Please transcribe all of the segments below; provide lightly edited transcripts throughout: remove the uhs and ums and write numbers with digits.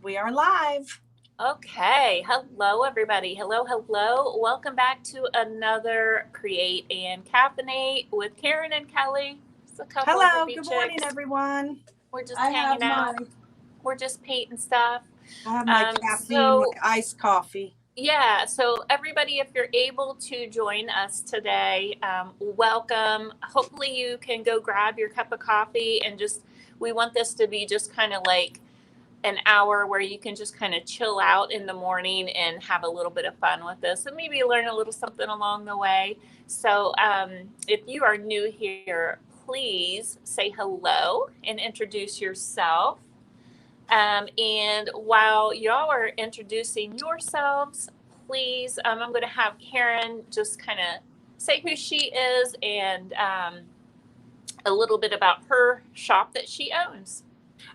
We are live. Okay. Hello, everybody. Hello, hello. Welcome back to another Create and Caffeinate with Karen and Kelly. It's a couple of Hello. hippie Good morning, chicks. everyone. We're just I have hanging out. my We're just painting stuff. I have my Um, caffeine, my so iced coffee. yeah. So everybody, if you're able to join us today, welcome. Hopefully, you can go grab your cup of coffee and just. We want this to be just kind of like an hour where you can just kind of chill out in the morning and have a little bit of fun with this and maybe learn a little something along the way. So, if you are new here, please say hello and introduce yourself. And while y'all are introducing yourselves, please, I'm going to have Karen just kind of say who she is and a little bit about her shop that she owns.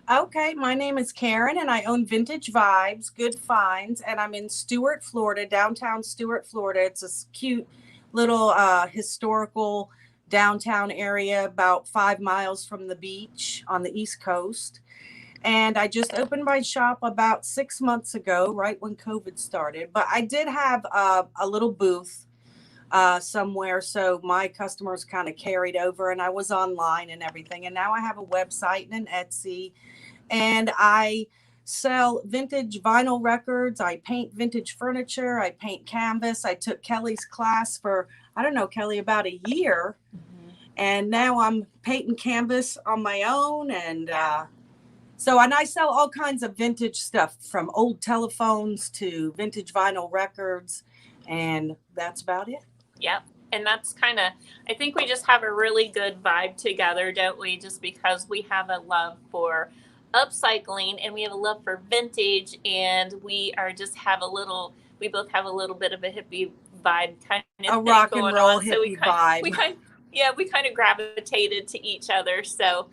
Okay, my name is Karen and I own Vintage Vibes, Good Finds, and I'm in Stuart, Florida, downtown Stuart, Florida. It's a cute little historical downtown area about 5 miles from the beach on the East Coast. And I just opened my shop about 6 months ago, right when COVID started. But I did have a little booth somewhere, so my customers kind of carried over, and I was online and everything. And now I have a website and an Etsy, and I sell vintage vinyl records. I paint vintage furniture. I paint canvas. I took Kelly's class for, I don't know, Kelly, about a year. And now I'm painting canvas on my own. And I sell all kinds of vintage stuff from old telephones to vintage vinyl records. And that's about it. Yep. And that's kind of, I think we just have a really good vibe together, don't we? Just because we have a love for upcycling and we have a love for vintage, and we are just have a little, we both have a little bit of a hippie vibe kind of A thing rock going and on. roll So hippie vibe. yeah, we kind of gravitated to each other. So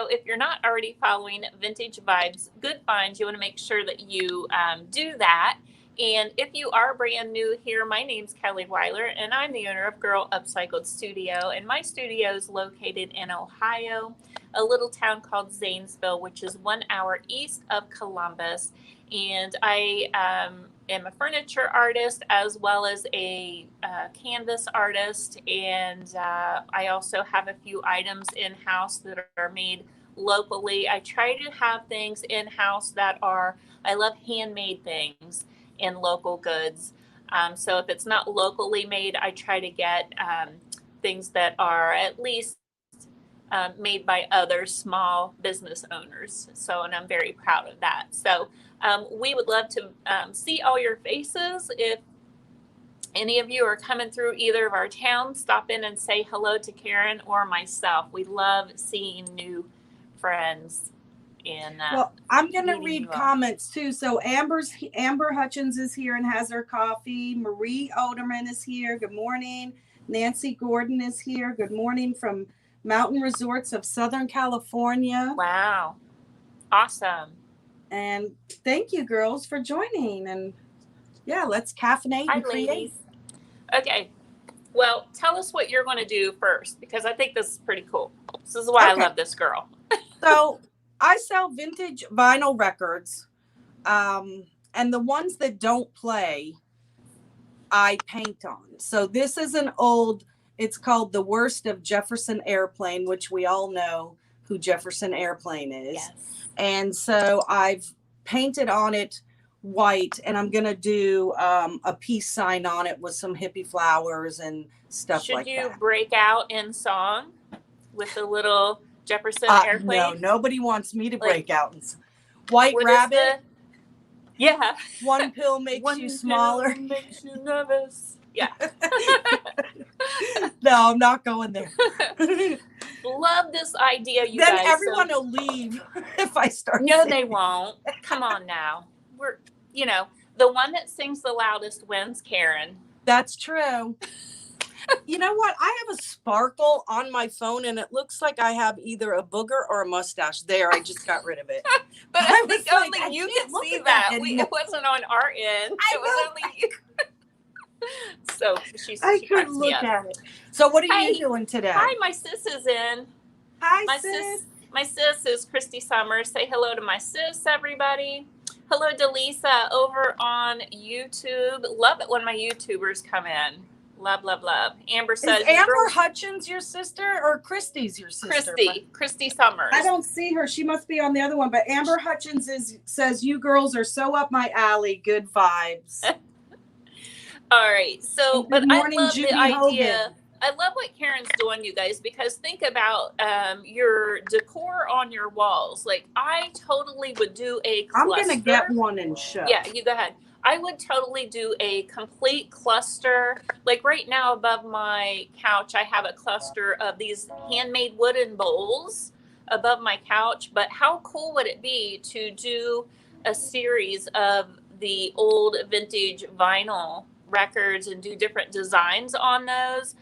if you're not already following Vintage Vibes Good Finds, you want to make sure that you do that. And if you are brand new here, my name's Kelly Weiler, and I'm the owner of Girl Upcycled Studio. And my studio is located in Ohio, a little town called Zanesville, which is 1 hour east of Columbus. And I am a furniture artist as well as a canvas artist. And I also have a few items in house that are made locally. I try to have things in house that are, I love handmade things in local goods. So if it's not locally made, I try to get things that are at least made by other small business owners. So, and I'm very proud of that. So, we would love to see all your faces. If any of you are coming through either of our towns, stop in and say hello to Karen or myself. We love seeing new friends and Well, I'm going to meeting read you all. comments too. So Amber Hutchins is here and has her coffee. Marie Oderman is here. Good morning. Nancy Gordon is here. Good morning from Mountain Resorts of Southern California. Wow. Awesome. And thank you, girls, for joining. And yeah, let's caffeinate Hi, and create. ladies. Okay. Well, tell us what you're going to do first, because I think this is pretty cool. This is why I Okay. love this girl. So I sell vintage vinyl records. And the ones that don't play, I paint on. So this is an old, it's called The Worst of Jefferson Airplane, which we all know who Jefferson Airplane is. Yes. And so I've painted on it white, and I'm going to do a peace sign on it with some hippie flowers and stuff Should like you that. break out in song with the little Jefferson No, airplane? nobody wants me to Like, break out. White what is rabbit, the, yeah. one pill makes you One pill smaller. makes you nervous. Yeah. No, I'm not going there. Love this idea, you Then guys. everyone So, will leave if I start no, they singing. won't. Come on now. We're, you know, the one that sings the loudest wins, Karen. That's true. You know what? I have a sparkle on my phone, and it looks like I have either a booger or a mustache. There, I just got rid of it. But I I was think like, only I you can't could look see at that that. anymore. It wasn't on our end. I It was know. only you. So I she couldn't cracks me look up. at it. So, what are you Hey, doing today? hi, my sis is in. Hi, My sis, sis. My sis is Christy Summers. Say hello to my sis, everybody. Hello to Lisa over on YouTube. Love it when my YouTubers come in. Love, love, love. Amber says, Is Amber Hutchins your sister or Christy's your sister? Christy Summers. I don't see her. She must be on the other one. But Amber Hutchins says, you girls are so up my alley. Good vibes. All right. So, Good morning, I love Judy the idea. Hogan. I love what Karen's doing, you guys, because think about your decor on your walls. Like, I totally would do a cluster. I'm going to get one and show. Yeah, you go ahead. I would totally do a complete cluster. Like right now above my couch, I have a cluster of these handmade wooden bowls above my couch. But how cool would it be to do a series of the old vintage vinyl records and do different designs on those?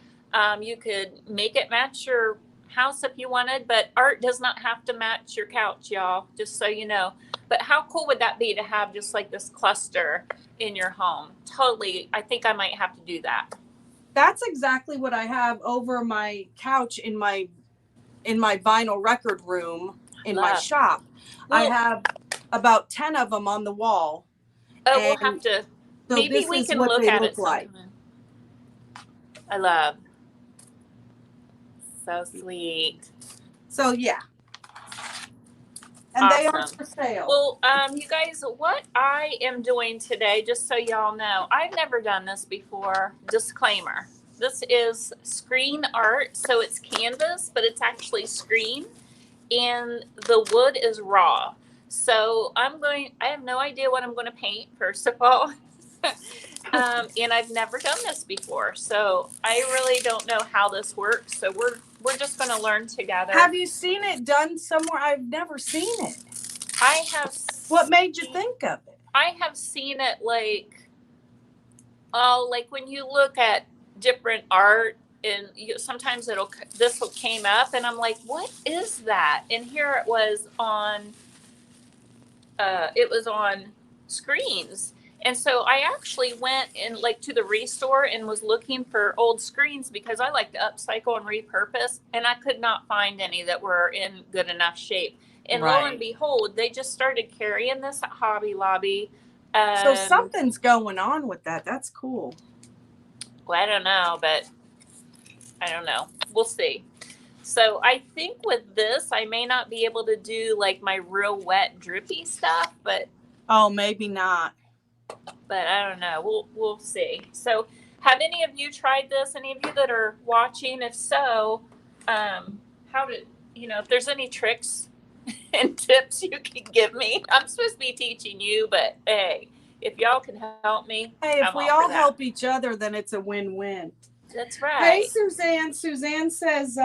You could make it match your house if you wanted, but art does not have to match your couch, y'all, just so you know. But how cool would that be to have just like this cluster in your home? Totally. I think I might have to do that. That's exactly what I have over my couch in my vinyl record room in my shop. Well, I have about 10 of them on the wall. Oh, we'll have to. So maybe we can look at it sometime. I love. So sweet. So yeah. And awesome. They are for sale. Well, you guys, what I am doing today, just so y'all know, I've never done this before. Disclaimer. This is screen art, so it's canvas, but it's actually screen, and the wood is raw. So I have no idea what I'm going to paint, first of all. And I've never done this before, so I really don't know how this works. So we're just going to learn together. Have you seen it done somewhere? I've never seen it. I have. What made you think of it? I have seen it like when you look at different art, and sometimes this came up, and I'm like, what is that? And here it was on screens. And so I actually went to the restore and was looking for old screens because I like to upcycle and repurpose, and I could not find any that were in good enough shape. And lo and behold, they just started carrying this at Hobby Lobby. So something's going on with that. That's cool. Well, I don't know, but I don't know. We'll see. So I think with this, I may not be able to do like my real wet, drippy stuff, but. Oh, maybe not. But I don't know. We'll see. So have any of you tried this? Any of you that are watching? If so, if there's any tricks and tips you can give me. I'm supposed to be teaching you, but hey, if y'all can help me. Hey, if we all help each other, then it's a win-win. That's right. Hey, Suzanne. Suzanne says,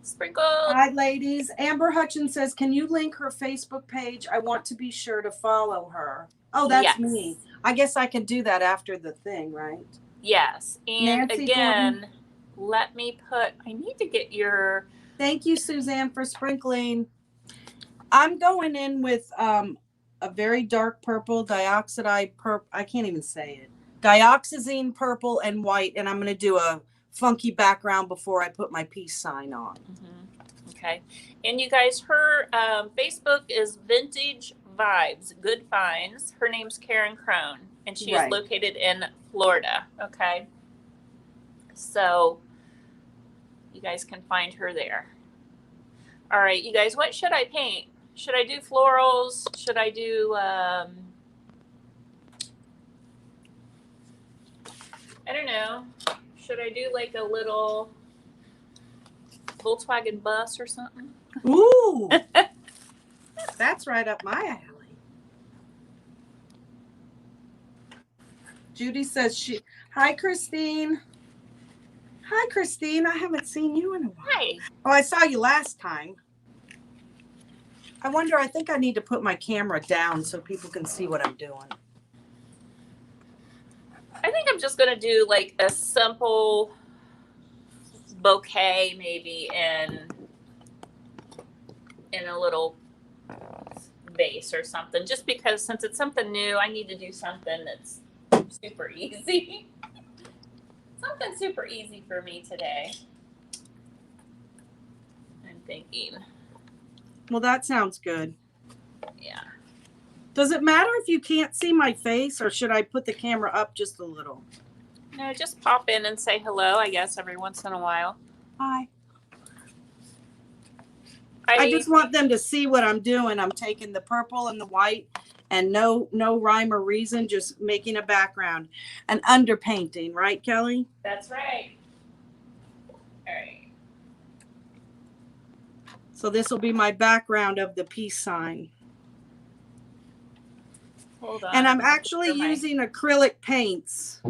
sprinkled. Hi, ladies. Amber Hutchins says, can you link her Facebook page? I want to be sure to follow her. Oh, that's me. I guess I can do that after the thing, right? Yes. And Nancy again, let me I need to get your. Thank you, Suzanne, for sprinkling. I'm going in with a very dark purple, dioxazine purple. I can't even say it. Dioxazine purple and white. And I'm going to do a funky background before I put my peace sign on. Mm-hmm. Okay. And you guys, her Facebook is Vintage Vibes, Good Finds. Her name's Karen Crone, and she is located in Florida. Okay. So you guys can find her there. All right, you guys, what should I paint? Should I do florals? Should I do, I don't know. Should I do like a little Volkswagen bus or something? Ooh. That's right up my alley. Judy says hi, Christine. Hi, Christine. I haven't seen you in a while. Hi. Oh, I saw you last time. I think I need to put my camera down so people can see what I'm doing. I think I'm just going to do like a simple bouquet maybe in a little vase or something, just because since it's something new, I need to do something that's super easy. Something super easy for me today. I'm thinking. Well, that sounds good. Yeah. Does it matter if you can't see my face, or should I put the camera up just a little? No, just pop in and say hello, I guess, every once in a while. Hi. I just want them to see what I'm doing. I'm taking the purple and the white, and no rhyme or reason, just making a background, an underpainting, right, Kelly? That's right. All right. So this will be my background of the peace sign. Hold on. And I'm actually using acrylic paints.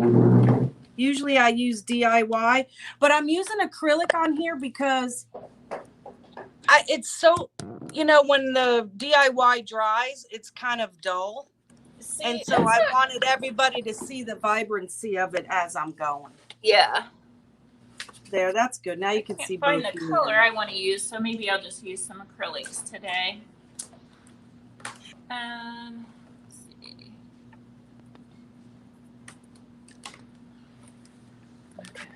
Usually I use DIY, but I'm using acrylic on here because it's so, when the DIY dries, it's kind of dull. See, and so I wanted everybody to see the vibrancy of it as I'm going. Yeah. There, that's good. Now you can see both. I can't find the color I want to use, so maybe I'll just use some acrylics today. Let's see. Okay.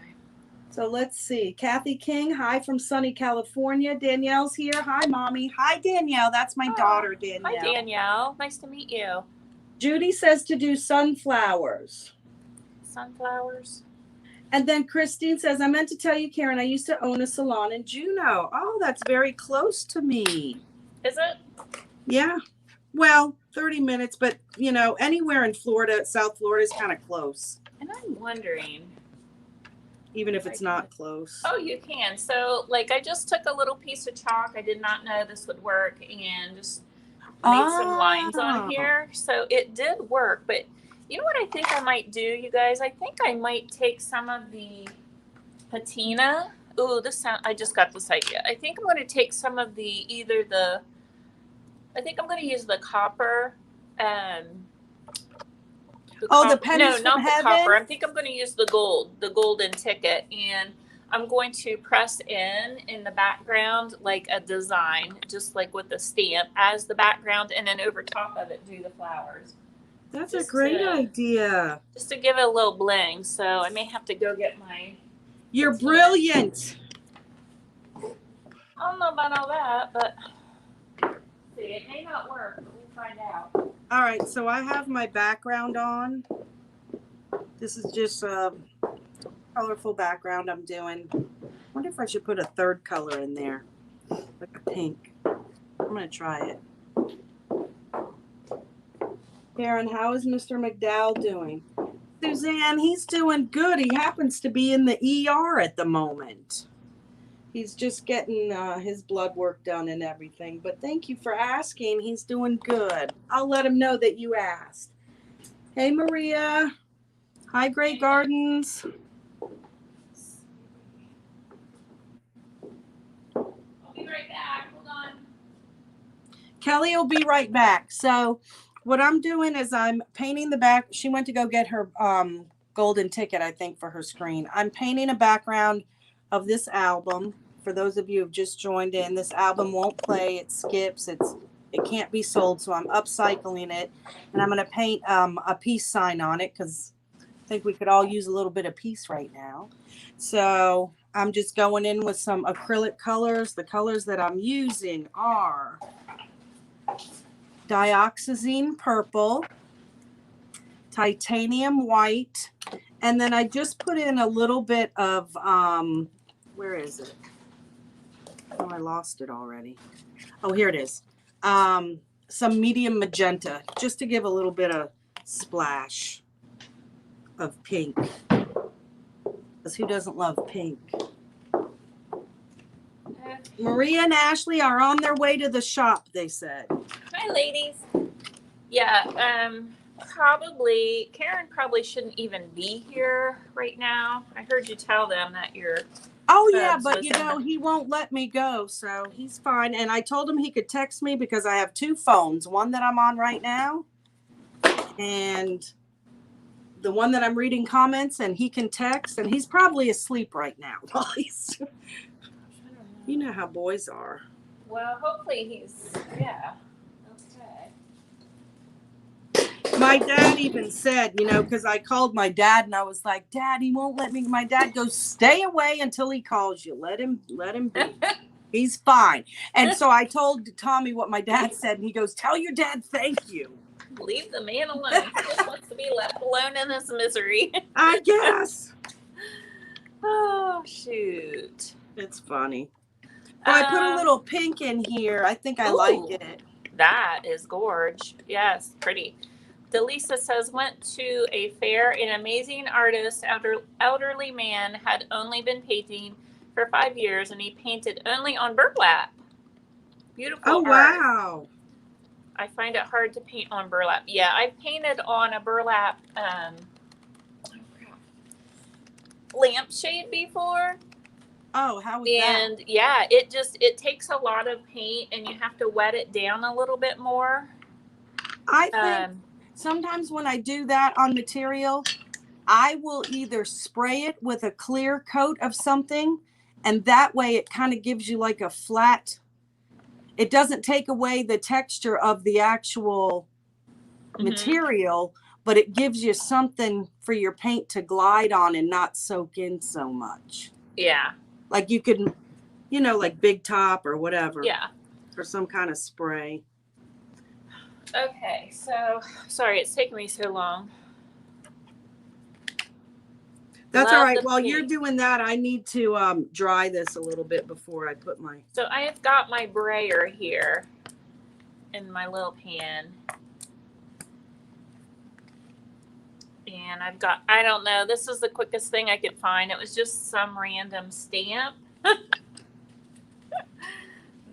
So let's see. Kathy King, hi from sunny California. Danielle's here. Hi, Mommy. Hi, Danielle. That's my daughter, Danielle. Hi, Danielle. Nice to meet you. Judy says to do sunflowers. Sunflowers. And then Christine says, I meant to tell you, Karen, I used to own a salon in Juneau. Oh, that's very close to me. Is it? Yeah. Well, 30 minutes, but, anywhere in Florida, South Florida is kind of close. And I'm wondering. Even if it's not close. Oh, you can. So, I just took a little piece of chalk. I did not know this would work, and just made some lines on here. So it did work, but you know what I think I might do, you guys? I think I might take some of the patina. Ooh, I just got this idea. I think I'm going to take some of I think I'm going to use the copper. The pennies from not heaven? the copper. I think I'm going to use the golden ticket, and I'm going to press in the background like a design, just like with the stamp as the background, and then over top of it do the flowers. That's a great idea. Just to give it a little bling. So I may have to go get my... You're brilliant. I don't know about all that, but see, it may not work, but we'll find out. All right, so I have my background on. This is just a colorful background I'm doing. I wonder if I should put a third color in there, like a pink. I'm going to try it. Karen, how is Mr. McDowell doing? Suzanne, he's doing good. He happens to be in the ER at the moment. He's just getting his blood work done and everything. But thank you for asking. He's doing good. I'll let him know that you asked. Hey, Maria. Hi, Great Gardens. I'll be right back. Hold on. Kelly will be right back. So what I'm doing is I'm painting the back. She went to go get her golden ticket, I think, for her screen. I'm painting a background of this album. For those of you who've just joined in, this album won't play. It skips. It can't be sold, so I'm upcycling it. And I'm going to paint a peace sign on it because I think we could all use a little bit of peace right now. So I'm just going in with some acrylic colors. The colors that I'm using are dioxazine purple, titanium white, and then I just put in a little bit of, where is it? Oh, I lost it already. Oh, here it is. Some medium magenta, just to give a little bit of splash of pink. Because who doesn't love pink? Maria and Ashley are on their way to the shop, they said. Hi, ladies. Yeah, Karen probably shouldn't even be here right now. I heard you tell them that you're... Oh, yeah, but he won't let me go, so he's fine. And I told him he could text me because I have two phones, one that I'm on right now and the one that I'm reading comments, and he can text, and he's probably asleep right now. You know how boys are. Well, hopefully he's, yeah. My dad even said, because I called my dad and I was like, Dad, he won't let me. My dad goes, stay away until he calls you. Let him be. He's fine. And so I told Tommy what my dad said, and he goes, tell your dad thank you. Leave the man alone. He just wants to be left alone in his misery. I guess. Oh, shoot. It's funny. Well, I put a little pink in here. I think I like it. That is gorge. Yes, pretty. Delisa says, went to a fair. An amazing artist, elderly man, had only been painting for 5 years, and he painted only on burlap. Beautiful art. Wow. I find it hard to paint on burlap. Yeah, I've painted on a burlap lampshade before. Oh, how was that? And yeah, it takes a lot of paint, and you have to wet it down a little bit more. I think sometimes when I do that on material, I will either spray it with a clear coat of something, and that way it kind of gives you like a flat, it doesn't take away the texture of the actual material, but it gives you something for your paint to glide on and not soak in so much. Yeah. Like you could, like Big Top or whatever. Yeah. Or some kind of spray. Okay, so sorry it's taking me so long. That's all right. While you're doing that, I need to dry this a little bit before I put my... So I have got my brayer here in my little pan. And I've got, I don't know, this is the quickest thing I could find. It was just some random stamp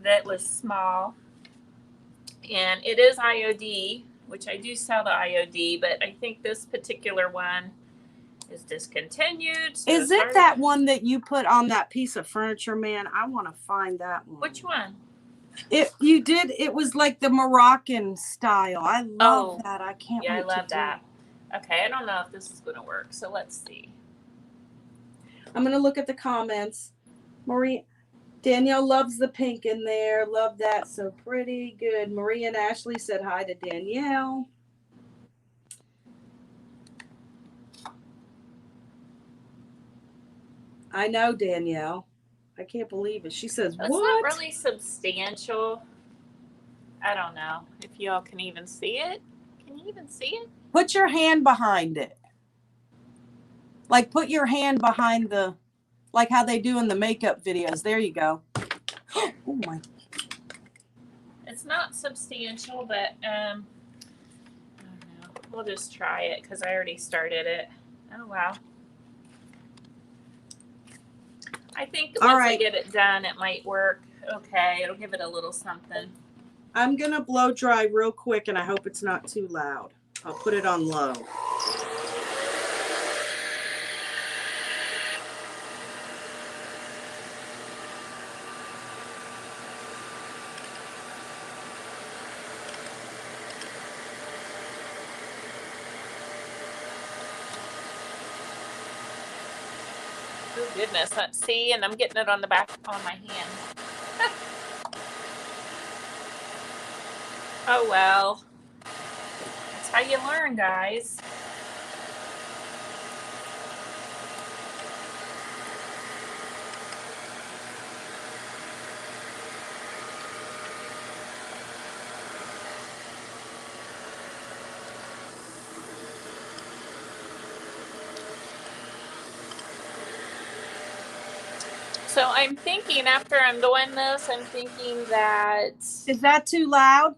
that was small. And it is IOD, which I do sell the IOD, but I think this particular one is discontinued. So is it that one that you put on that piece of furniture, man? I want to find that one. Which one? You did. It was like the Moroccan style. I love that. I can't wait I love to that. Okay, I don't know if this is going to work, so let's see. I'm going to look at the comments. Marie, Danielle loves the pink in there. Love that. So pretty. Good. Marie and Ashley said hi to Danielle. I know, Danielle. I can't believe it. She says, That's what? Not really substantial. I don't know if y'all can even see it. Can you even see it? Put your hand behind it. Like put your hand behind the, like how they do in the makeup videos. There you go. Oh my. It's not substantial, but I don't know. We'll just try it because I already started it. Oh, wow. I think once I get it done, it might work. Okay, it'll give it a little something. I'm going to blow dry real quick, and I hope it's not too loud. I'll put it on low. Oh, goodness. Let's see, and I'm getting it on the back on my hand. Oh, well. That's how you learn, guys. So I'm thinking after I'm doing this, I'm thinking that... Is that too loud?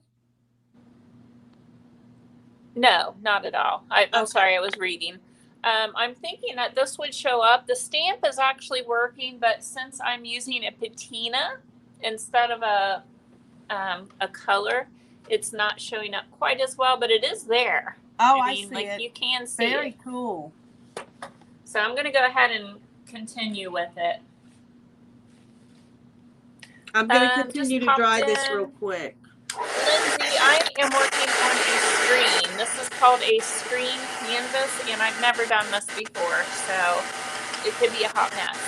No, not at all. I'm sorry, I was reading. I'm thinking that this would show up. The stamp is actually working, but since I'm using a patina instead of a color, it's not showing up quite as well, but it is there. Oh, I see like it. You can see it. Very cool. So I'm going to go ahead and continue with it. I'm going to continue to dry this real quick. Lindsay, I am working on a screen. This is called a screen canvas, and I've never done this before, so it could be a hot mess.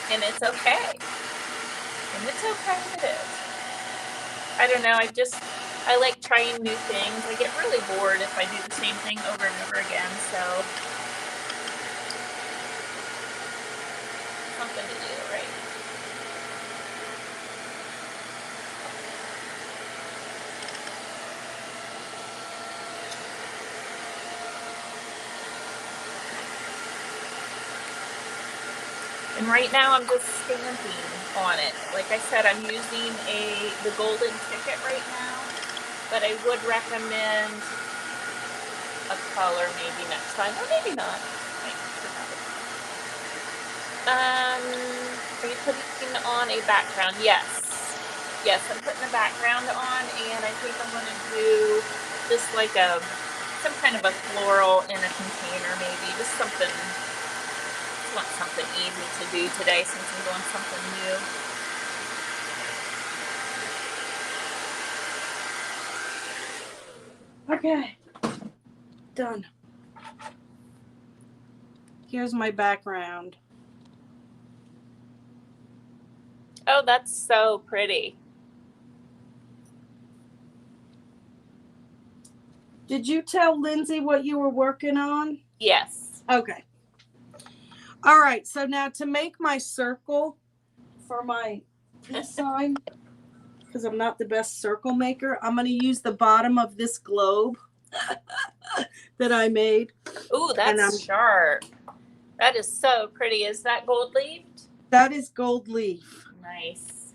And it's okay. And it's okay if it is. I don't know, I like trying new things. I get really bored if I do the same thing over and over again, so something to do, right? And right now I'm just stamping on it. Like I said, I'm using the golden ticket right now, but I would recommend a color maybe next time, or maybe not. Are you putting on a background? Yes. Yes, I'm putting a background on, and I think I'm going to do just like some kind of a floral in a container, maybe. Just something, I want something easy to do today since I'm doing something new. Okay, done. Here's my background. Oh, that's so pretty. Did you tell Lindsay what you were working on? Yes. Okay. All right, so now to make my circle for my peace sign, because I'm not the best circle maker, I'm going to use the bottom of this globe that I made. Ooh, that's sharp. That is so pretty. Is that gold leafed? That is gold leaf. Nice.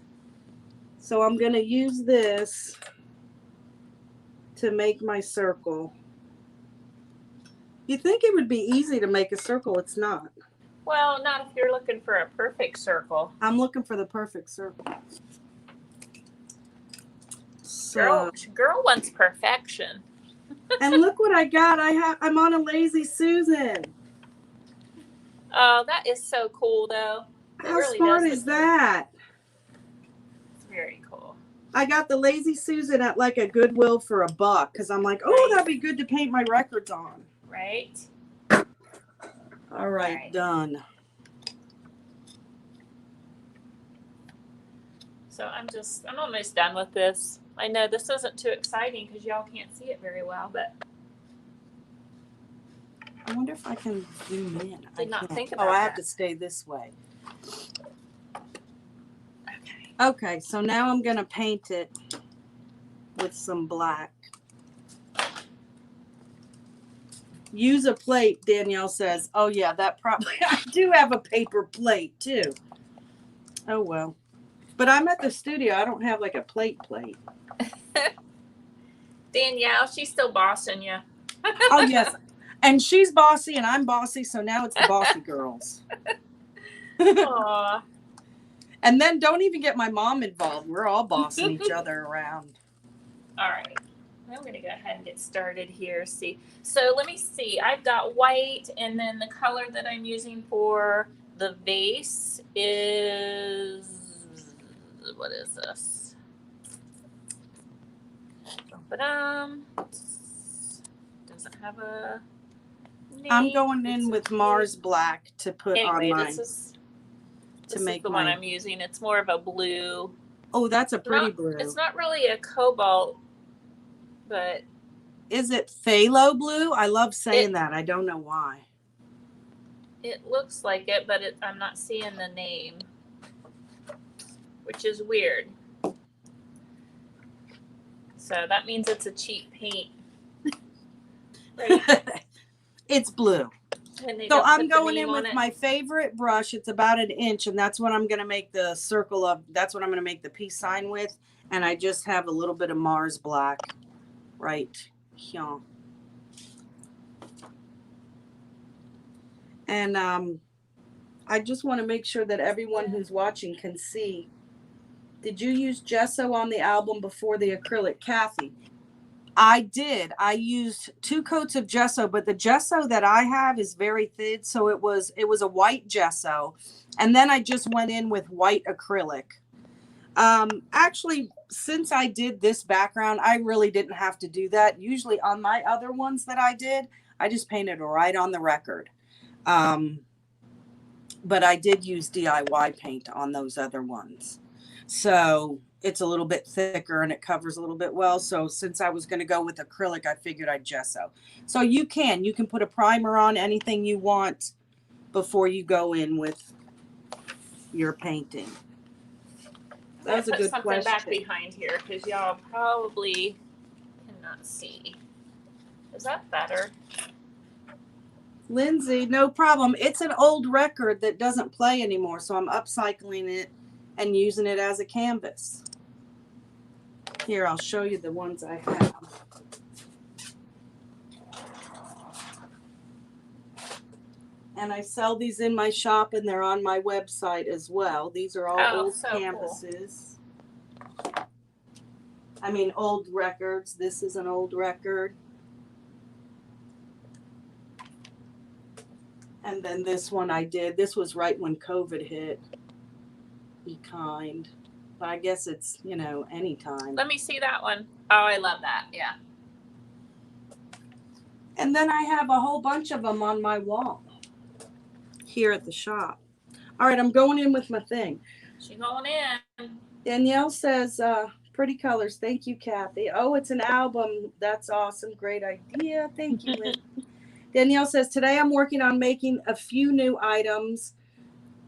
So I'm going to use this to make my circle. You think it would be easy to make a circle? It's not. Well, not if you're looking for a perfect circle. I'm looking for the perfect circle. So, girl wants perfection. And look what I got. I'm on a Lazy Susan. Oh, that is so cool, though. How smart is that? It's very cool. I got the Lazy Susan at like a Goodwill for $1 because I'm like, oh, that'd be good to paint my records on. Right. All right, done. So I'm almost done with this. I know this isn't too exciting because y'all can't see it very well, but I wonder if I can zoom in. Did not think about I that. have to stay this way. Okay, so now I'm going to paint it with some black. Use a plate, Danielle says. Oh, yeah, that probably, I do have a paper plate, too. Oh, well. But I'm at the studio. I don't have like a plate. Danielle, she's still bossing you. Oh, yes. And she's bossy and I'm bossy, so now it's the bossy girls. Aww. And then don't even get my mom involved. We're all bossing each other around. All right. I'm going to go ahead and get started here. So let me see. I've got white, and then the color that I'm using for the vase is, what is this? Doesn't have a name. I'm going in with Mars Black to put on mine. This is the one I'm using. It's more of a blue. Oh, that's a pretty blue. It's not really a cobalt, but... Is it phthalo blue? I love saying that. I don't know why. It looks like it, but I'm not seeing the name, which is weird. So that means it's a cheap paint. Right? It's blue. So I'm going in with my favorite brush. It's about 1 inch, and that's what I'm going to make the circle of. That's what I'm going to make the peace sign with. And I just have a little bit of Mars Black right here. And I just want to make sure that everyone who's watching can see. Did you use gesso on the album before the acrylic, Kathy? I did. I used 2 coats of gesso, but the gesso that I have is very thin, so it was a white gesso, and then I just went in with white acrylic. Actually, since I did this background, I really didn't have to do that. Usually on my other ones that I did, I just painted right on the record. But I did use DIY paint on those other ones. So it's a little bit thicker and it covers a little bit well. So since I was going to go with acrylic, I figured I'd gesso. So you can put a primer on anything you want before you go in with your painting. That was a good question. Something back behind here because y'all probably cannot see. Is that better? Lindsay, no problem. It's an old record that doesn't play anymore, so I'm upcycling it and using it as a canvas. Here, I'll show you the ones I have. And I sell these in my shop, and they're on my website as well. These are all old canvases. Cool. I mean, old records. This is an old record. And then this one I did. This was right when COVID hit. Be kind. But I guess it's, you know, anytime. Let me see that one. Oh, I love that. Yeah. And then I have a whole bunch of them on my wall here at the shop. All right, I'm going in with my thing. She's going in. Danielle says, pretty colors. Thank you, Kathy. Oh, it's an album. That's awesome. Great idea. Thank you, Lynn. Danielle says, today I'm working on making a few new items,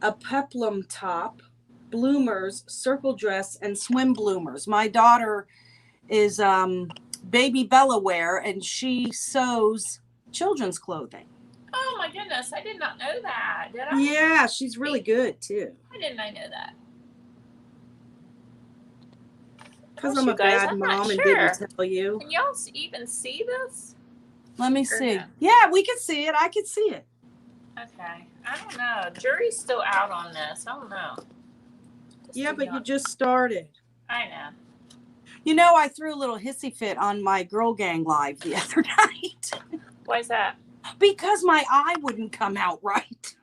a peplum top, bloomers, circle dress, and swim bloomers. My daughter is baby Bella wear, and she sews children's clothing. Oh my goodness, I did not know that. Did I? Yeah, she's really good too. Why didn't I know that? Because I'm a bad mom and didn't tell you. Can y'all even see this? Let me see. Yeah, we can see it. I can see it. Okay. I don't know. Jury's still out on this. I don't know. Yeah, but you just started. I know. You know, I threw a little hissy fit on my Girl Gang Live the other night. Why is that? Because my eye wouldn't come out right.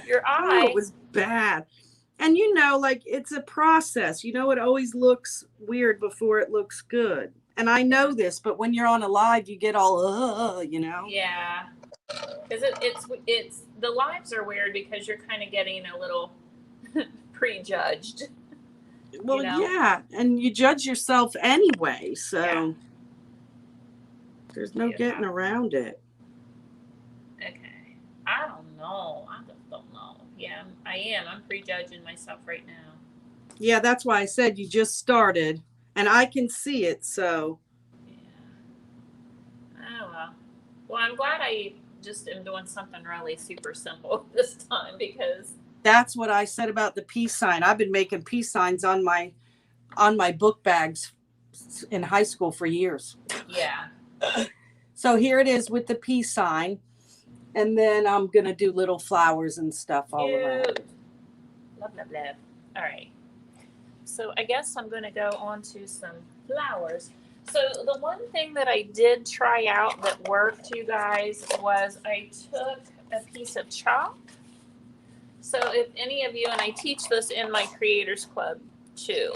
Your eye? Oh, it was bad. And you know, like, it's a process. You know, it always looks weird before it looks good. And I know this, but when you're on a live, you get all, you know? Yeah. Because it's the lives are weird because you're kind of getting a little prejudged. Well, you know? Yeah. And you judge yourself anyway. So there's no getting around it. Okay. I don't know. I just don't know. Yeah, I am. I'm prejudging myself right now. Yeah, that's why I said you just started. And I can see it, so. Yeah. Oh, well. Well, I'm glad I just am doing something really super simple this time because. That's what I said about the peace sign. I've been making peace signs on my book bags in high school for years. Yeah. So here it is with the peace sign. And then I'm going to do little flowers and stuff all around. Love, love, love. All right. So I guess I'm going to go on to some flowers. So the one thing that I did try out that worked, you guys, was I took a piece of chalk. So if any of you, and I teach this in my Creators Club too,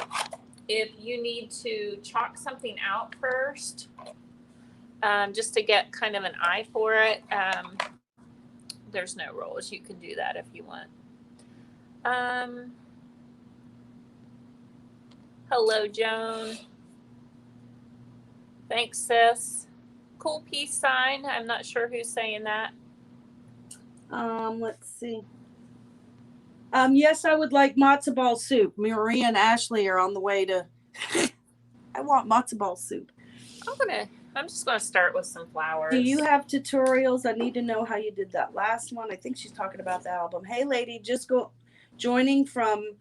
if you need to chalk something out first, just to get kind of an eye for it, there's no rules. You can do that if you want. Hello, Joan. Thanks, sis. Cool peace sign. I'm not sure who's saying that. Let's see. Yes, I would like matzo ball soup. Maria and Ashley are on the way to. I want matzo ball soup. I'm just gonna start with some flowers. Do you have tutorials? I need to know how you did that last one. I think she's talking about the album. Hey, lady, joining from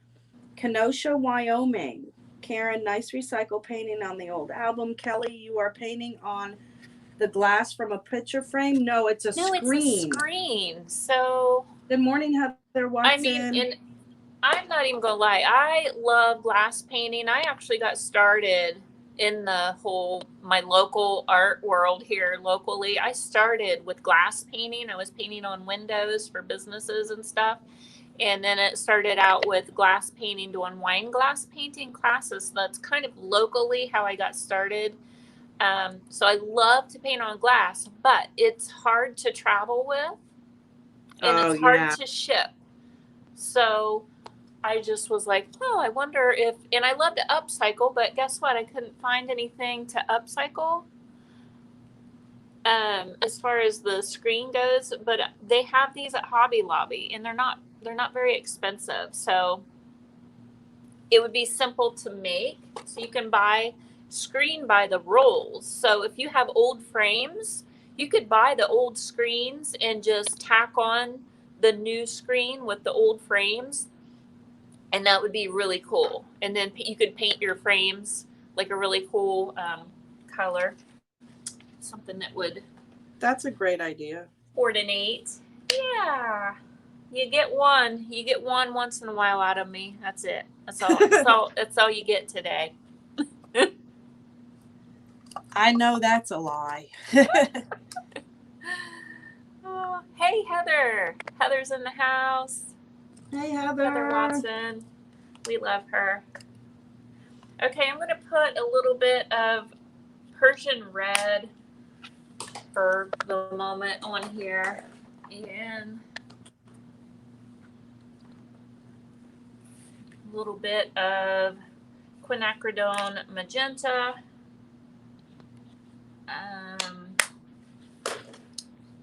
Kenosha, Wyoming. Karen, nice recycle painting on the old album. Kelly, you are painting on the glass from a picture frame? No, it's a screen. No, it's a screen. So. Good morning, Heather Watson. I mean, and I'm not even gonna lie. I love glass painting. I actually got started in my local art world here locally. I started with glass painting. I was painting on windows for businesses and stuff. And then it started out with glass painting, doing wine glass painting classes. So that's kind of locally how I got started. So I love to paint on glass, but it's hard to travel with. And it's hard to ship. So I just was like, I wonder if, and I love to upcycle, but guess what? I couldn't find anything to upcycle as far as the screen goes, but they have these at Hobby Lobby and they're not very expensive. So it would be simple to make. So you can screen by the rolls. So if you have old frames, You could buy the old screens and just tack on the new screen with the old frames, and that would be really cool. And then you could paint your frames like a really cool color, something that would. That's a great idea. Coordinate. Yeah. You get one. You get one once in a while out of me. That's it. That's all. That's all you get today. I know that's a lie. Oh, hey, Heather. Heather's in the house. Hey, Heather. Heather Watson. We love her. Okay, I'm going to put a little bit of Persian red for the moment on here. And a little bit of quinacridone magenta.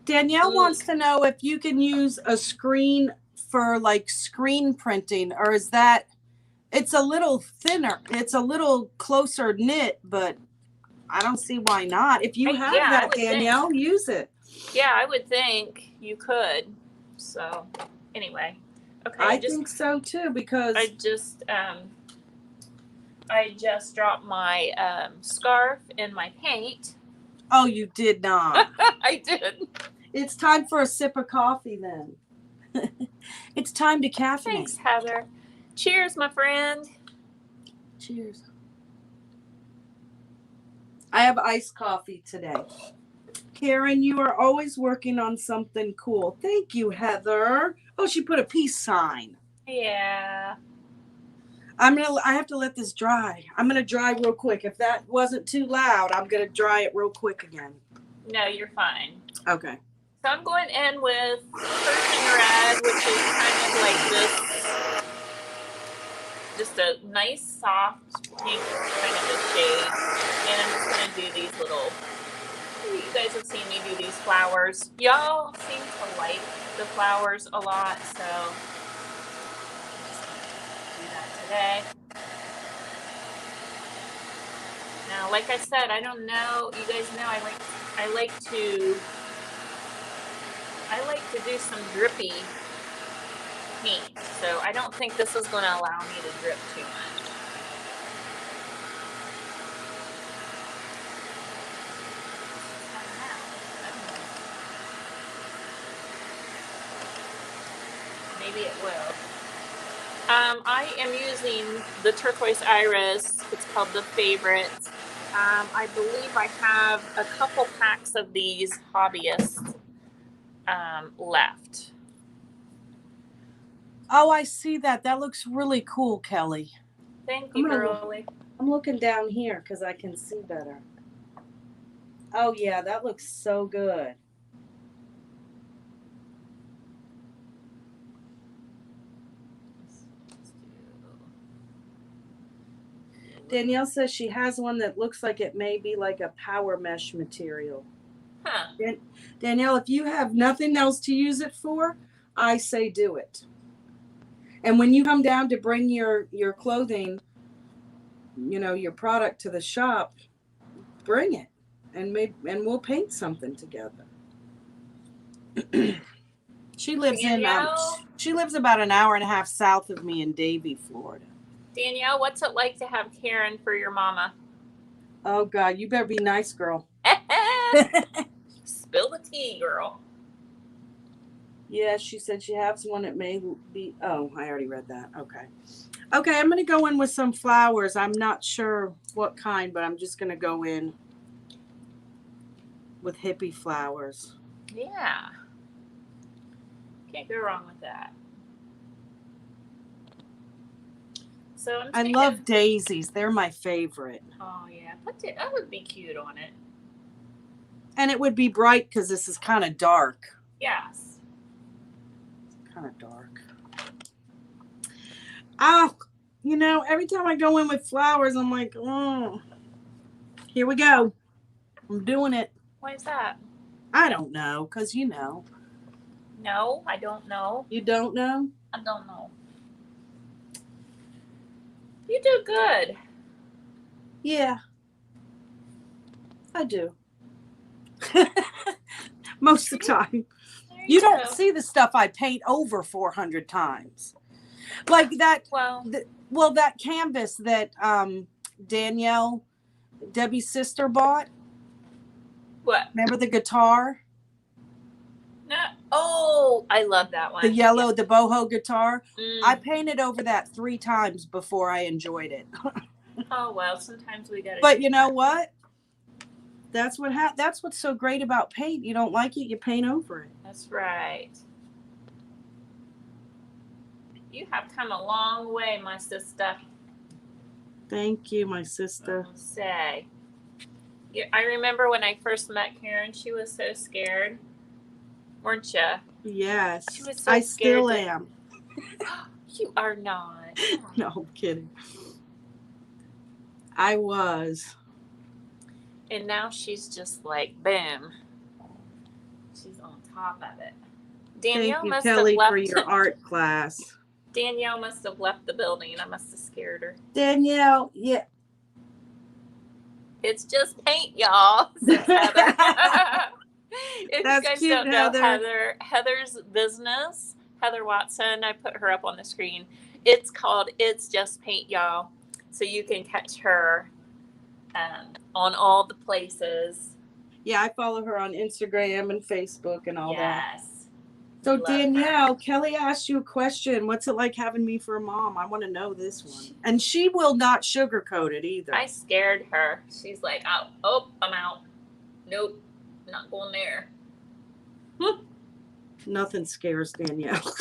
Danielle wants to know if you can use a screen for like screen printing, or is that, it's a little thinner, it's a little closer knit, but I don't see why not. If you have that, Danielle, use it. Yeah, I would think you could. So anyway, okay. I think so too, because I just dropped my scarf in my paint. Oh, you did not. I did. It's time for a sip of coffee then. It's time to caffeinate. Thanks, Heather. Cheers, my friend. Cheers. I have iced coffee today. Karen, you are always working on something cool. Thank you, Heather. Oh, she put a peace sign. Yeah. I have to let this dry. I'm gonna dry real quick. If that wasn't too loud, I'm gonna dry it real quick again. No, you're fine. Okay. So I'm going in with Persian red, which is kind of like this, just a nice soft pink kind of a shade. And I'm just going to do these little, you guys have seen me do these flowers. Y'all seem to like the flowers a lot, so I'm just going to do that today. Now, like I said, I don't know, you guys know I like to do some drippy paint, so I don't think this is going to allow me to drip too much. Maybe it will. I am using the turquoise iris. It's called the Favorite. I believe I have a couple packs of these hobbyists left. Oh, I see that. That looks really cool, Kelly. Thank you, girlie. I'm looking down here because I can see better. Oh, yeah, that looks so good. Danielle says she has one that looks like it may be like a power mesh material. Huh. Danielle, if you have nothing else to use it for, I say do it. And when you come down to bring your clothing, you know, your product to the shop, bring it, and we'll paint something together. She lives she lives about an hour and a half south of me in Davie, Florida. Danielle, what's it like to have Karen for your mama? Oh God, you better be nice, girl. Spill the tea, girl. Yeah, she said she has one that may be, oh, I already read that. Okay. Okay, I'm going to go in with some flowers. I'm not sure what kind, but I'm just going to go in with hippie flowers. Yeah. Can't go wrong with that. So I love daisies. They're my favorite. Oh, yeah. That would be cute on it. And it would be bright because this is kind of dark. Yes. Kind of dark. Oh, you know, every time I go in with flowers, I'm like, oh, here we go. I'm doing it. Why is that? I don't know, because you know. No, I don't know. You don't know? I don't know. You do good. Yeah. I do. most of the time. There You don't go. see the stuff I paint over 400 times. Like that, Well, that canvas that Danielle, Debbie's sister, bought. what? Remember the guitar? No. Oh, I love that one. The yellow, the boho guitar. Mm. I painted over that 3 times before I enjoyed it. Oh, well, sometimes we got to. But you know what? That's what's so great about paint. You don't like it, you paint over it. That's right. You have come a long way, my sister. Thank you, my sister. I'll say. I remember when I first met Karen, she was so scared. Weren't you? Yes. She was so I scared still am. You are not. No, I'm kidding. I was. And now she's just like, boom. She's on top of it. Danielle Thank you, must Kelly, have left. for your art class. Danielle must have left the building. I must have scared her. Danielle, yeah. It's just paint, y'all, says Heather. If That's you guys cute, don't know Heather. Heather's business, Heather Watson, I put her up on the screen. It's called It's Just Paint, y'all. So you can catch her on all the places. Yeah, I follow her on Instagram and Facebook and all that. Yes. So Love Danielle, Kelly asked you a question. What's it like having me for a mom? I want to know this one. And she will not sugarcoat it either. I scared her. She's like, oh, I'm out. Nope, not going there. Nothing scares Danielle.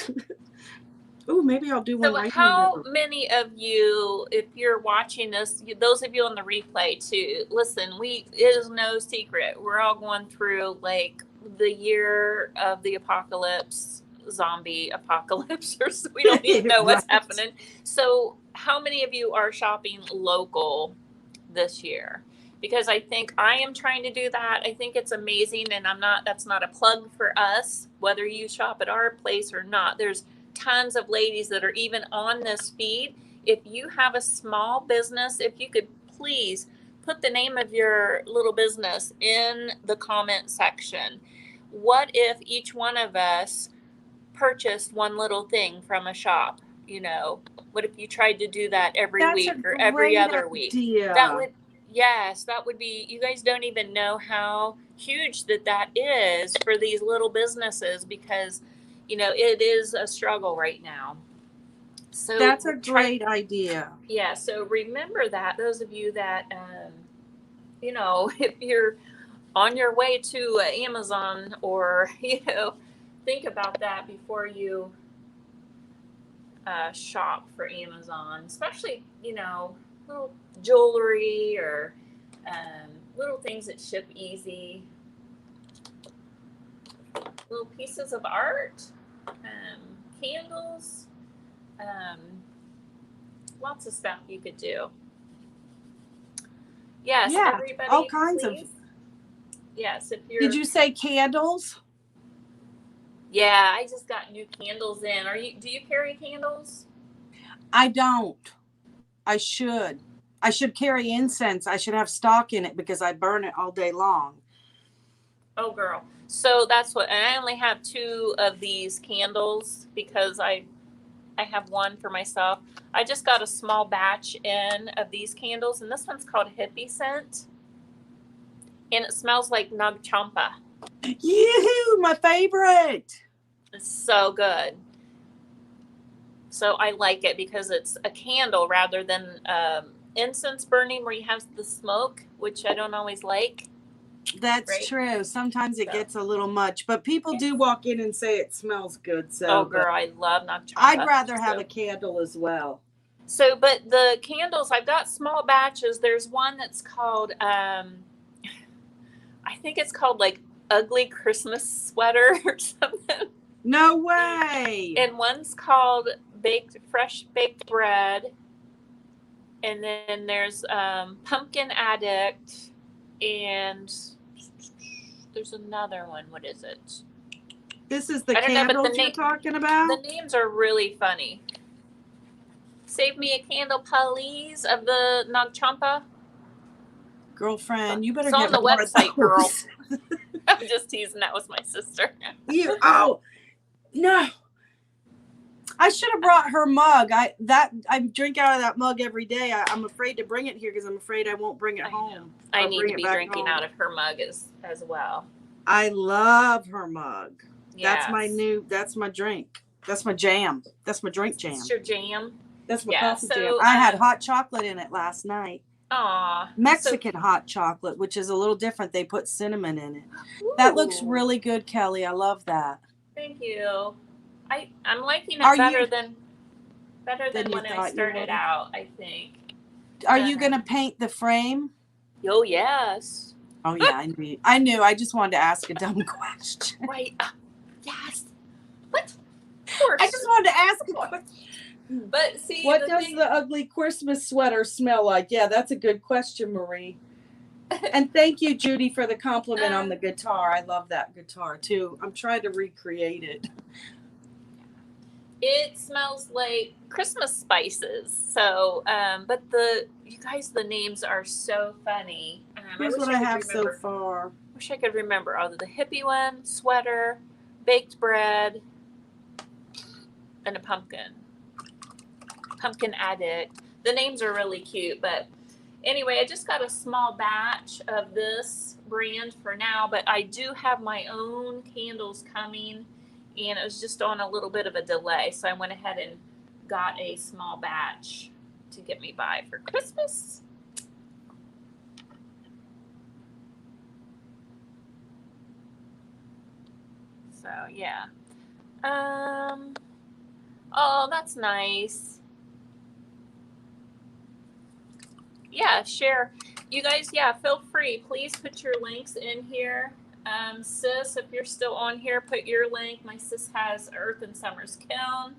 Oh, maybe I'll do one So right how here. many of you, if you're watching this, those of you on the replay too, listen, it is no secret. We're all going through like the year of the apocalypse, zombie apocalypse, or we don't even know what's Right. happening. So how many of you are shopping local this year? Because I think I am trying to do that. I think it's amazing, and that's not a plug for us, whether you shop at our place or not. There's tons of ladies that are even on this feed. If you have a small business, if you could please put the name of your little business in the comment section. What if each one of us purchased one little thing from a shop? What if you tried to do that every week or every other week? That would be, you guys don't even know how huge that is for these little businesses, because it is a struggle right now. So that's a great idea. Yeah. So remember that, those of you that, if you're on your way to Amazon, or, think about that before you shop for Amazon, especially, little jewelry or little things that ship easy, little pieces of art, candles, lots of stuff you could do. Yes, yeah, everybody, all kinds please. of. Yes, if you're. Did you say candles? Yeah, I just got new candles in. Do you carry candles? I don't. I should carry incense. I should have stock in it because I burn it all day long. Oh, girl. So that's what, and I only have 2 of these candles because I have one for myself. I just got a small batch in of these candles, and this one's called Hippie Scent, and it smells like Nag Champa. Yoo-hoo, my favorite. It's so good. So I like it because it's a candle rather than incense burning where you have the smoke, which I don't always like. That's true. Sometimes it gets a little much, but people do walk in and say it smells good. So, oh, girl, I love Nag Champa. I'd rather have a candle as well. So, but the candles, I've got small batches. There's one that's called, I think it's called like Ugly Christmas Sweater or something. No way. And one's called Fresh Baked Bread. And then there's Pumpkin Addict. And there's another one. What is it? This is the candles you're talking about? The names are really funny. Save me a candle, please, of the Nag Champa. Girlfriend, you better it's get on the more website, of girl. those. I'm just teasing. That was my sister. Oh, no. I should have brought her mug. I drink out of that mug every day. I'm afraid to bring it here because I'm afraid I won't bring it home. I need to be drinking out of her mug as well. I love her mug. Yes. That's my drink. That's my jam. That's my drink jam. That's your jam? That's my coffee jam. I had hot chocolate in it last night. Aw. Mexican hot chocolate, which is a little different. They put cinnamon in it. Ooh. That looks really good, Kelly. I love that. Thank you. I'm liking it better than when I started out, I think. Are you going to paint the frame? Oh, yes. Oh, yeah, I knew. I just wanted to ask a dumb question. Right. Yes. What? Of course. I just wanted to ask a question. But see, what does the ugly Christmas sweater smell like? Yeah, that's a good question, Marie. And thank you, Judy, for the compliment on the guitar. I love that guitar, too. I'm trying to recreate it. It smells like Christmas spices. So, but you guys, the names are so funny. Here's what I have so far. Wish I could remember. Oh, the hippie one, sweater, baked bread, and a pumpkin addict. The names are really cute, but anyway, I just got a small batch of this brand for now, but I do have my own candles coming, and it was just on a little bit of a delay, so I went ahead and got a small batch to get me by for Christmas. So yeah. Oh, that's nice. Yeah, share. You guys, yeah, feel free. Please put your links in here. Sis, if you're still on here, put your link. My sis has Earth and Summer's Kiln.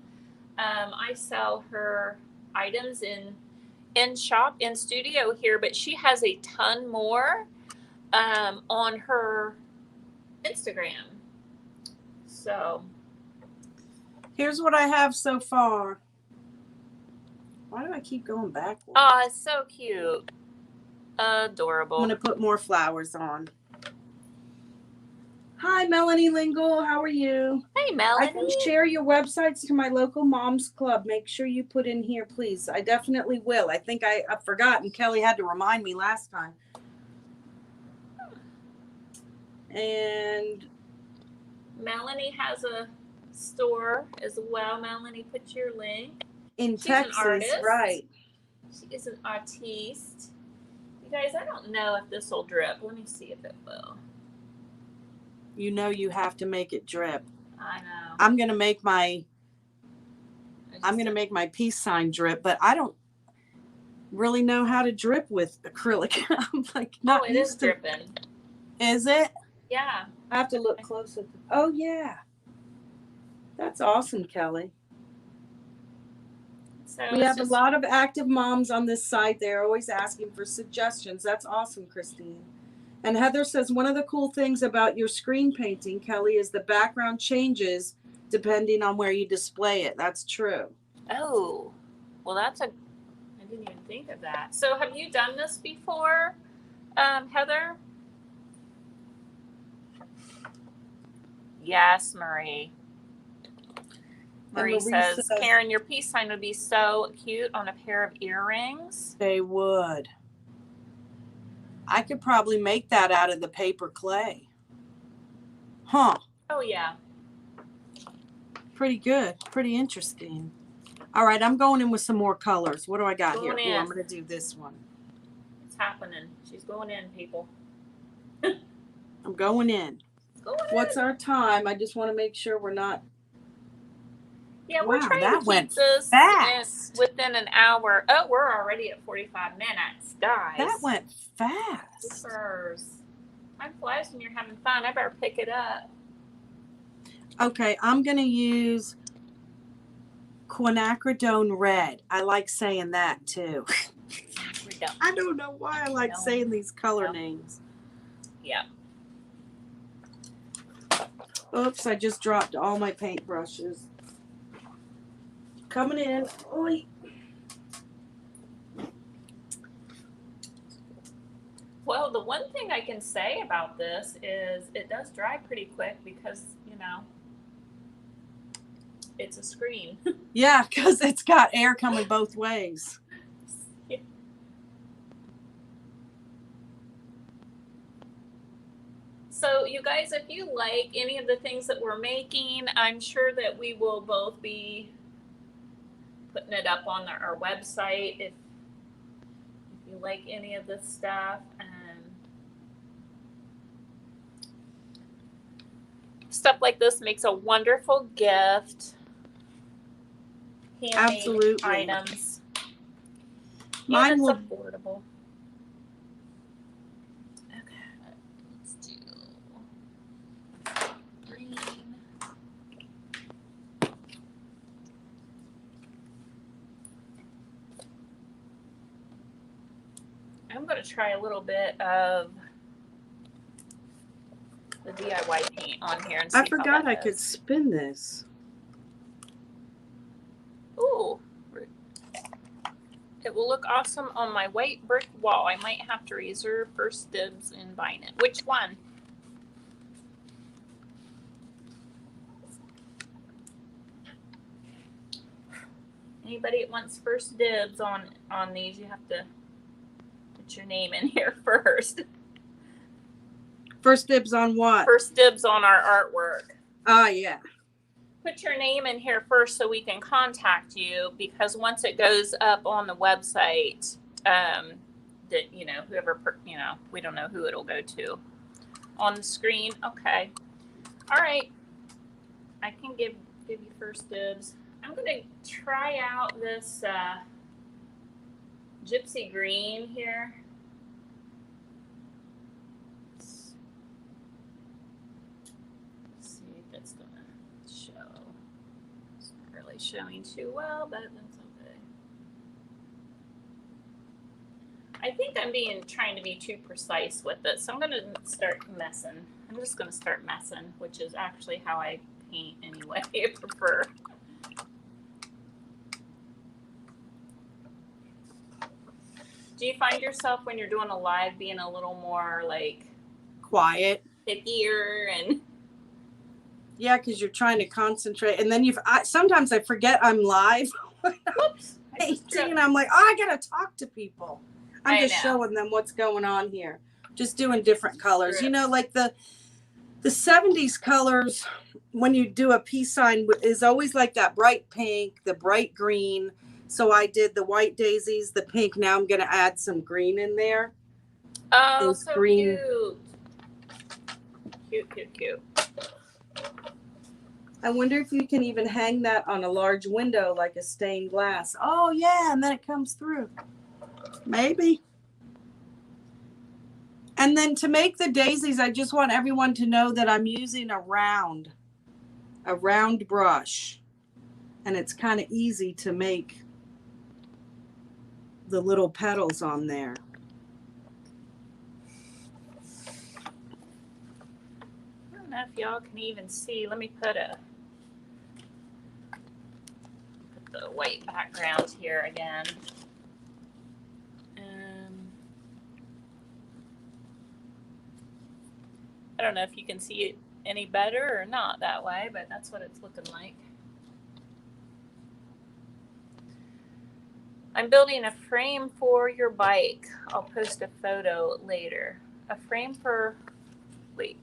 I sell her items in shop, in studio here, but she has a ton more on her Instagram. So here's what I have so far. Why do I keep going backwards? Oh, it's so cute. Adorable. I'm going to put more flowers on. Hi, Melanie Lingle. How are you? Hey, Melanie. I can share your websites to my local mom's club. Make sure you put in here, please. I definitely will. I think I've forgotten. Kelly had to remind me last time. And Melanie has a store as well. Melanie, put your link. In She's Texas, an artist. right. She is an artiste. You guys, I don't know if this will drip. Let me see if it will. You know you have to make it drip. I know. I'm gonna make my peace sign drip, but I don't really know how to drip with acrylic. I'm like not it is dripping. Is it? Yeah. I have to look closer. Oh yeah. That's awesome, Kelly. So we have a lot of active moms on this site. They're always asking for suggestions. That's awesome, Christine. And Heather says, one of the cool things about your screen painting, Kelly, is the background changes depending on where you display it. That's true. Oh, well, I didn't even think of that. So have you done this before, Heather? Yes, Marie. Marie says, Karen, your peace sign would be so cute on a pair of earrings. They would. I could probably make that out of the paper clay. Huh. Oh, yeah. Pretty good. Pretty interesting. All right, I'm going in with some more colors. What do I got here? Oh, I'm going to do this one. It's happening. She's going in, people. I'm going in. What's our time? I just want to make sure we're not. Yeah, we're trying to keep this fast. Within an hour. Oh, we're already at 45 minutes, guys. That went fast. Super. Time flies when you're having fun. I better pick it up. Okay, I'm going to use quinacridone red. I like saying that too. I don't know why I like saying these color names. Yeah. Oops, I just dropped all my paintbrushes. Coming in. Oi. Well, the one thing I can say about this is it does dry pretty quick because, you know, it's a screen. Yeah, because it's got air coming both ways. So you guys, if you like any of the things that we're making, I'm sure that we will both be putting it up on our website if you like any of this stuff. Stuff like this makes a wonderful gift. Handmade Absolutely. items. Mine and it's will... affordable. Okay, let's do green. I'm going to try a little bit of the DIY paint on here and see I forgot I goes. could spin this. Ooh. It will look awesome on my white brick wall. I might have to reserve first dibs in buying it. Which one? Anybody that wants first dibs on these, you have to put your name in here first. First dibs on what? First dibs on our artwork. Ah, yeah. Put your name in here first so we can contact you, because once it goes up on the website, that, you know, whoever, you know, we don't know who it'll go to on the screen. Okay. All right. I can give you first dibs. I'm going to try out this gypsy green here. Let's see if it's going to show. It's not really showing too well, but that's okay. I think I'm trying to be too precise with it, so I'm going to start messing. I'm just going to start messing, which is actually how I paint anyway. I prefer. Do you find yourself when you're doing a live being a little more like quiet, pickier, and yeah, because you're trying to concentrate, and then sometimes I forget I'm live. Whoops, and I'm like, oh, I gotta talk to people. I'm just know. showing them what's going on here. Just doing different colors. You know, like the 70s colors, when you do a peace sign, is always like that bright pink, the bright green. So I did the white daisies, the pink. Now I'm going to add some green in there. Oh, those so green. Cute. Cute, cute. I wonder if you can even hang that on a large window like a stained glass. Oh, yeah, and then it comes through. Maybe. And then to make the daisies, I just want everyone to know that I'm using a round brush. And it's kind of easy to make the little petals on there. I don't know if y'all can even see. Let me put the white background here again. I don't know if you can see it any better or not that way, but that's what it's looking like. I'm building a frame for your bike. I'll post a photo later. A frame for, wait.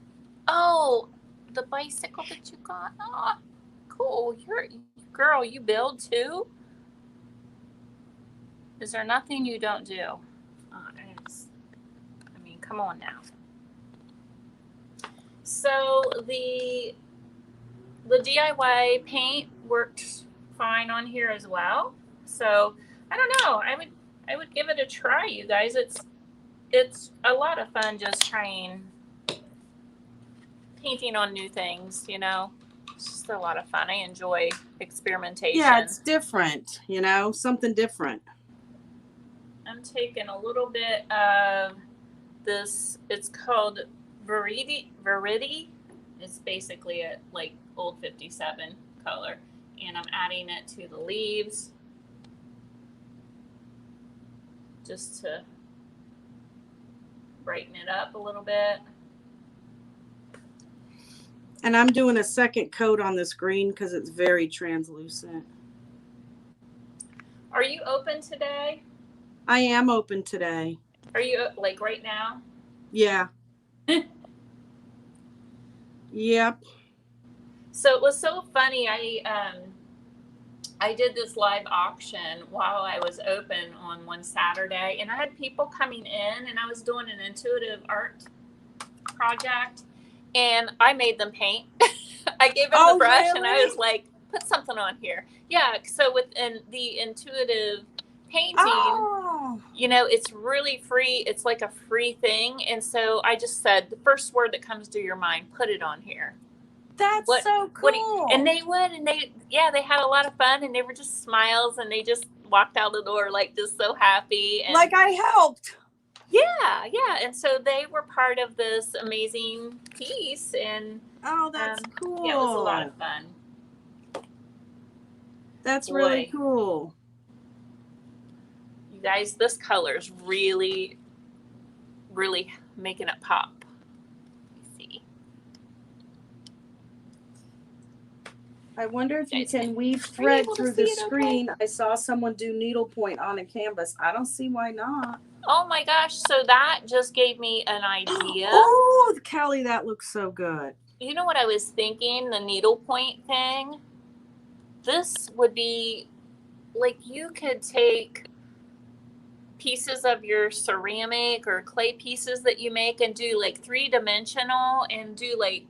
Oh, the bicycle that you got. Oh, cool. Girl, you build too? Is there nothing you don't do? I mean, come on now. So the DIY paint worked fine on here as well. So I don't know. I would give it a try, you guys. It's a lot of fun just trying painting on new things, you know. It's just a lot of fun. I enjoy experimentation. Yeah, it's different, you know, something different. I'm taking a little bit of this. It's called Verity. It's basically a like old 57 color, and I'm adding it to the leaves just to brighten it up a little bit. And I'm doing a second coat on this green because it's very translucent. Are you open today? I am open today. Are you like right now? Yeah. Yep. So it was so funny. I did this live auction while I was open on one Saturday, and I had people coming in, and I was doing an intuitive art project, and I made them paint. I gave them the brush, really? and I was like, put something on here. Yeah, so within the intuitive painting, you know, it's really free. It's like a free thing. And so I just said, the first word that comes to your mind, put it on here. That's so cool. And they would, and they had a lot of fun, and they were just smiles, and they just walked out the door like just so happy. And like I helped. Yeah. And so they were part of this amazing piece, and oh, that's cool. Yeah, it was a lot of fun. That's really cool. You guys, this color is really, really making it pop. I wonder if you can weave thread through the screen. Okay? I saw someone do needlepoint on a canvas. I don't see why not. Oh my gosh. So that just gave me an idea. Oh, Kelly, that looks so good. You know what I was thinking? The needlepoint thing. This would be like, you could take pieces of your ceramic or clay pieces that you make and do like 3-dimensional and do like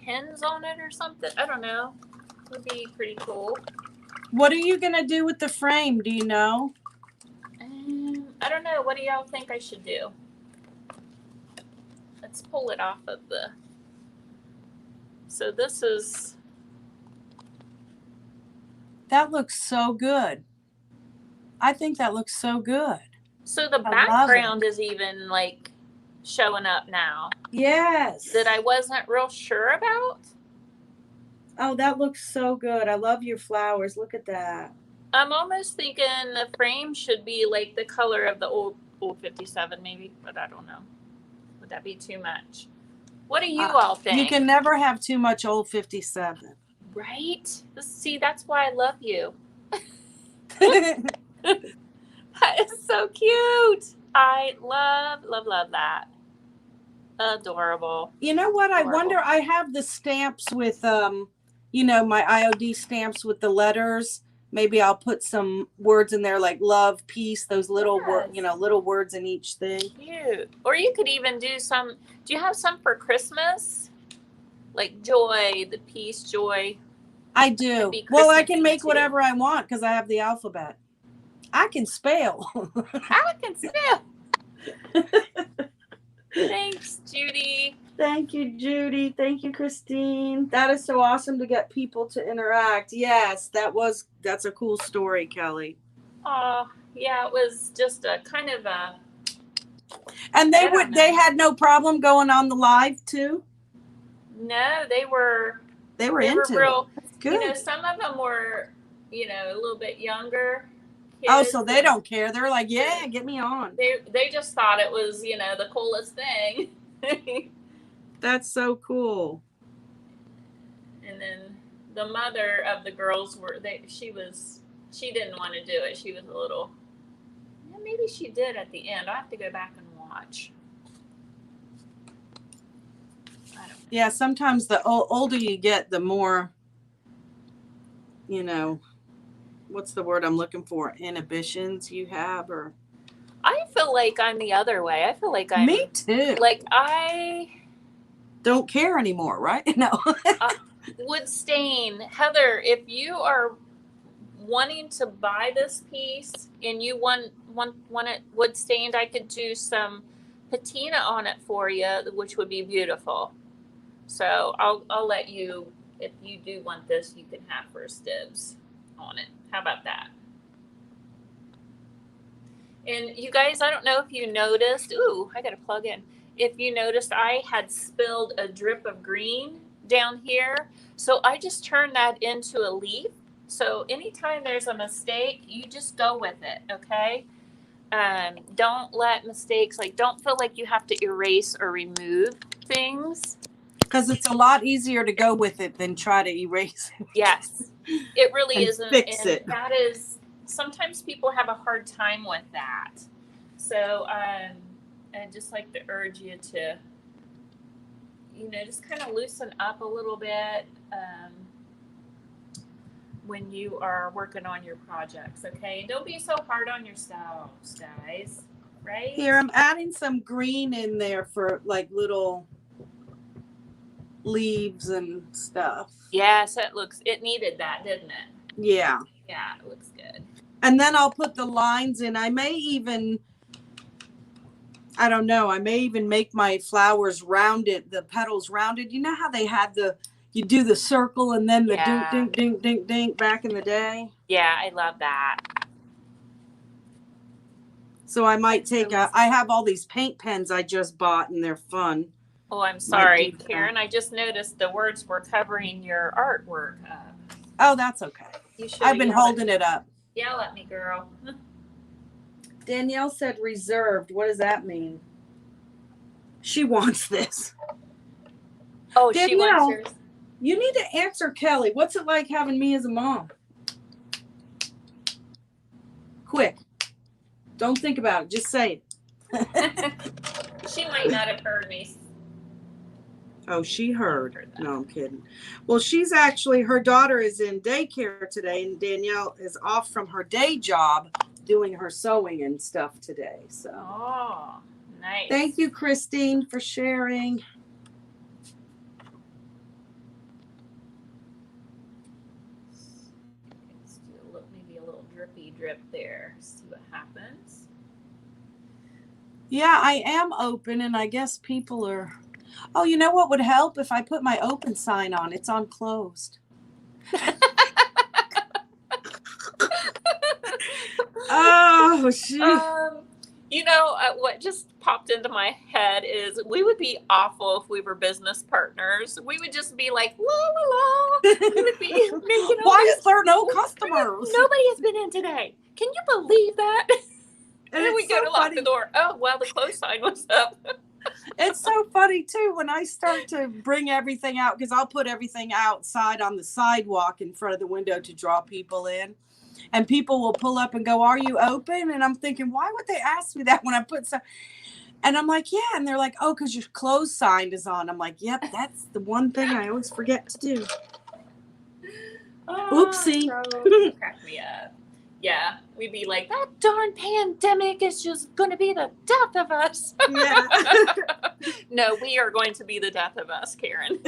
pins on it or something. I don't know. It would be pretty cool. What are you gonna do with the frame? Do you know? I don't know. What do y'all think I should do? Let's pull it off of the. So this is. That looks so good. I think that looks so good. So the background is even like showing up now. Yes. That I wasn't real sure about. Oh, that looks so good. I love your flowers. Look at that. I'm almost thinking the frame should be like the color of the old 57 maybe, but I don't know. Would that be too much? What do you all think? You can never have too much old 57. Right? See, that's why I love you. That is so cute. I love that. Adorable. You know what? Adorable. I wonder, I have the stamps with, you know, my IOD stamps with the letters. Maybe I'll put some words in there like love, peace, those little you know, little words in each thing. Cute. Or you could even do some, do you have some for Christmas? Like joy, the peace, joy. I do. Well, I can make whatever I want because I have the alphabet. I can spell. I can spell. Thanks, Judy. Thank you, Judy. Thank you, Christine. That is so awesome to get people to interact. Yes, that's a cool story, Kelly. Oh, yeah, it was just a kind of a. And they had no problem going on the live too? No, they were into real. That's good. You know, some of them were, you know, a little bit younger. Oh, so they don't care. They're like, yeah, get me on. They just thought it was, you know, the coolest thing. That's so cool. And then the mother of the girls she didn't want to do it. She was a little, maybe she did at the end. I'll have to go back and watch. I don't know. Yeah, sometimes the older you get, the more, you know, what's the word I'm looking for? Inhibitions you have, or I feel like I'm the other way. I feel like I'm. Me too. Like I don't care anymore, right? No. Wood stain, Heather. If you are wanting to buy this piece and you want it wood stained, I could do some patina on it for you, which would be beautiful. So I'll let you, if you do want this, you can have first dibs on it. How about that? And you guys, I don't know if you noticed. Ooh, I got to plug in. If you noticed, I had spilled a drip of green down here. So I just turned that into a leaf. So anytime there's a mistake, you just go with it, okay? Don't let mistakes, like, don't feel like you have to erase or remove things. Because it's a lot easier to go with it than try to erase it. Yes, it really And isn't. fix it. That is, sometimes people have a hard time with that. So, I'd just like to urge you to, just kind of loosen up a little bit when you are working on your projects, okay? And don't be so hard on yourselves, guys, right? Here, I'm adding some green in there for like little leaves and stuff. Yes, it needed that, didn't it? Yeah. Yeah, it looks good. And then I'll put the lines in. I may even make my flowers rounded, the petals rounded. You know how they had you do the circle and then the dink, dink, dink, dink, dink back in the day? Yeah, I love that. So I might I have all these paint pens I just bought and they're fun. Oh, I'm sorry, Karen. I just noticed the words were covering your artwork up. Oh, that's okay. I've been holding it up. Yell at me, girl. Danielle said reserved. What does that mean? She wants this. Oh, Danielle, she wants yours. You need to answer Kelly. What's it like having me as a mom? Quick. Don't think about it. Just say it. She might not have heard me. Oh, she heard. No, I'm kidding. Well, her daughter is in daycare today, and Danielle is off from her day job doing her sewing and stuff today. So. Oh, nice. Thank you, Christine, for sharing. Let's do maybe a little drippy drip there. See what happens. Yeah, I am open, and I guess people are. Oh, you know what would help if I put my open sign on? It's on closed. Oh, shoot. What just popped into my head is we would be awful if we were business partners. We would just be like, la, la, la. We would be making Why is there no customers? Nobody has been in today. Can you believe that? And then we go to lock the door. Oh, well, the close sign was up. It's so funny, too, when I start to bring everything out, because I'll put everything outside on the sidewalk in front of the window to draw people in. And people will pull up and go, "Are you open?" And I'm thinking, why would they ask me that when I put some? And I'm like, yeah. And they're like, "Oh, because your closed sign is on." I'm like, yep, that's the one thing I always forget to do. Oopsie. Crack me up. Yeah, we'd be like, that darn pandemic is just going to be the death of us. Yeah. No, we are going to be the death of us, Karen.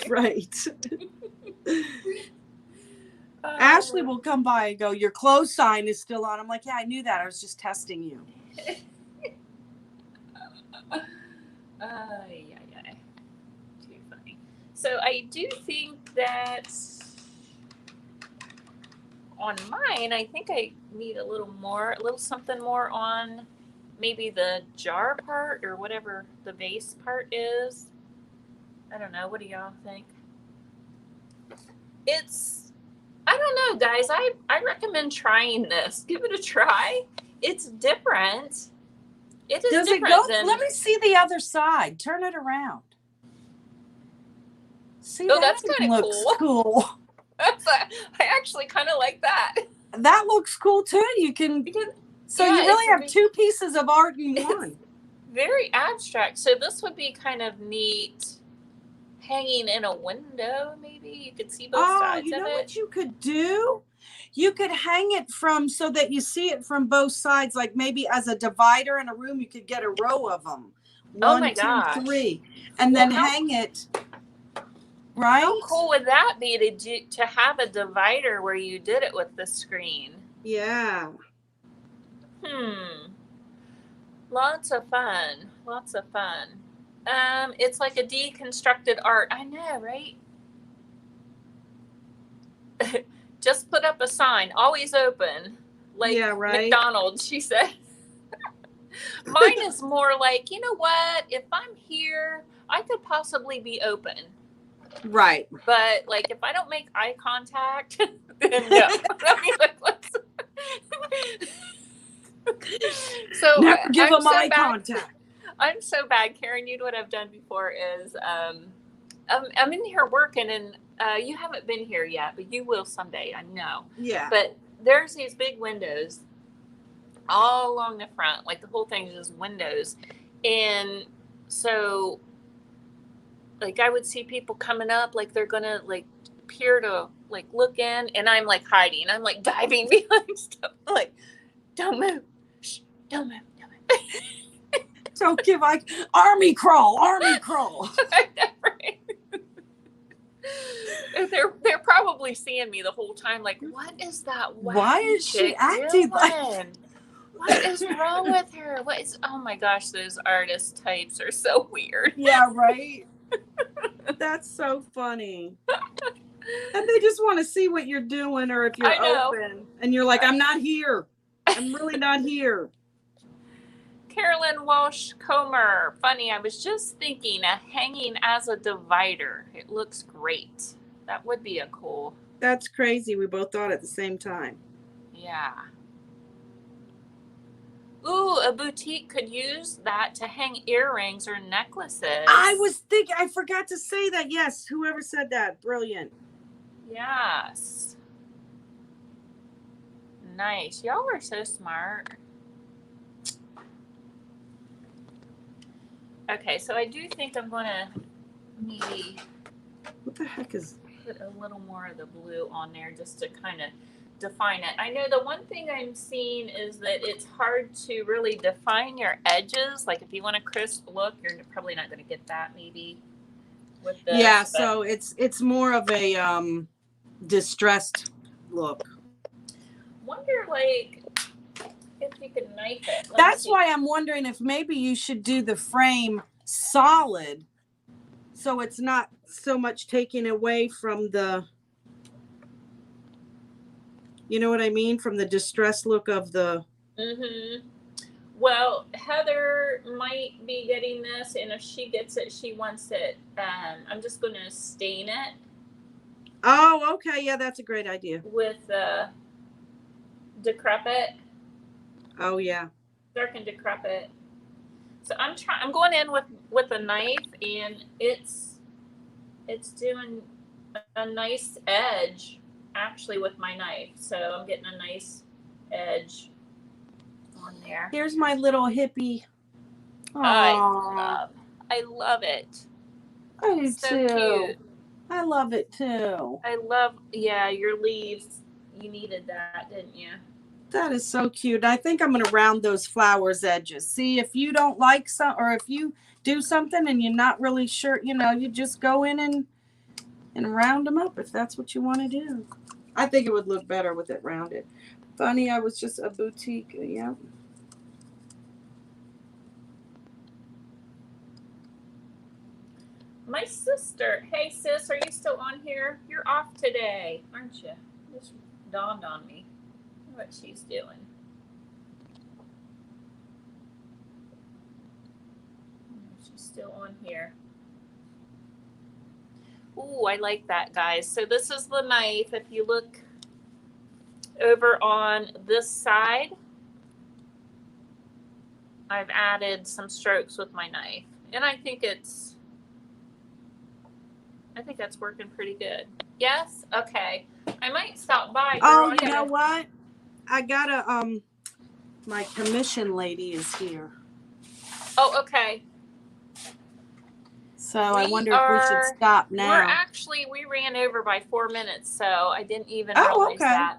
Right. Ashley will come by and go, "Your clothes sign is still on." I'm like, yeah, I knew that. I was just testing you. Yeah. Too funny. So I do think that on mine, I think I need a little something more on maybe the jar part or whatever the base part is. I don't know. What do y'all think? I don't know, guys. I recommend trying this. Give it a try. It's different. It is different. Let me see the other side. Turn it around. See, that's kind of cool. I actually kind of like that. That looks cool too. You really have two pieces of art in one. Very abstract. So this would be kind of neat. Hanging in a window, maybe you could see both sides of it. You know what you could do? You could hang it so that you see it from both sides, like maybe as a divider in a room. You could get a row of them. One, 2, 3, and then hang it. Right? How cool would that be to have a divider where you did it with the screen? Yeah. Lots of fun. It's like a deconstructed art. I know, right? Just put up a sign, always open. Like McDonald's, she said. Mine is more like, you know what? If I'm here, I could possibly be open. Right. But like if I don't make eye contact, then no. I mean, So Never give I'm them so eye bad. contact. I'm so bad, Karen. You know what I've done before is I'm in here working, and you haven't been here yet, but you will someday, I know. Yeah. But there's these big windows all along the front, like the whole thing is just windows. And so, like, I would see people coming up, like they're gonna like peer to like look in, and I'm like hiding. I'm like diving behind stuff, like, don't move, shh, don't move, don't move. So give like army crawl. Right. They're probably seeing me the whole time, like, what is that? Why is she acting like? What is wrong with her? What is? Oh my gosh, those artist types are so weird. Yeah, right. That's so funny. And they just want to see what you're doing, or if you're open, and you're like, I'm not here. I'm really not here. Carolyn Walsh Comer, funny. I was just thinking, hanging as a divider. It looks great. That would be a cool. That's crazy. We both thought at the same time. Yeah. Ooh, a boutique could use that to hang earrings or necklaces. I was thinking, I forgot to say that. Yes, whoever said that, brilliant. Yes. Nice. Y'all are so smart. Okay, so I do think I'm going to maybe What the heck is? put a little more of the blue on there just to kind of define it. I know the one thing I'm seeing is that it's hard to really define your edges. Like if you want a crisp look, you're probably not going to get that maybe with this. Yeah, so it's more of a distressed look. Wonder like if you could knife it. That's why I'm wondering if maybe you should do the frame solid, so it's not so much taken away from the, you know what I mean, from the distressed look of the. Mm-hmm. Well, Heather might be getting this, and if she gets it, she wants it. I'm just going to stain it. Oh, okay. Yeah, that's a great idea. With Decrepit. Oh, yeah. Dark and Decrepit. So I'm going in with a knife, and it's doing a nice edge actually with my knife. So I'm getting a nice edge on there. Here's my little hippie. Aww. I love it. I do so too. Cute. I love it too. Yeah, your leaves. You needed that, didn't you? That is so cute. I think I'm going to round those flowers edges. See, if you don't like some, or if you do something and you're not really sure, you know, you just go in and round them up if that's what you want to do. I think it would look better with it rounded. Funny, I was just a boutique. Yeah. My sister. Hey, sis, are you still on here? You're off today, aren't you? This dawned on me what she's doing. She's still on here. Ooh, I like that, guys. So this is the knife. If you look over on this side, I've added some strokes with my knife, and I think that's working pretty good. Yes? Okay. I might stop by. Oh, you know what? I gotta, my commission lady is here. Oh, okay. So I wonder if we should stop now. We ran over by 4 minutes, so I didn't even realize that.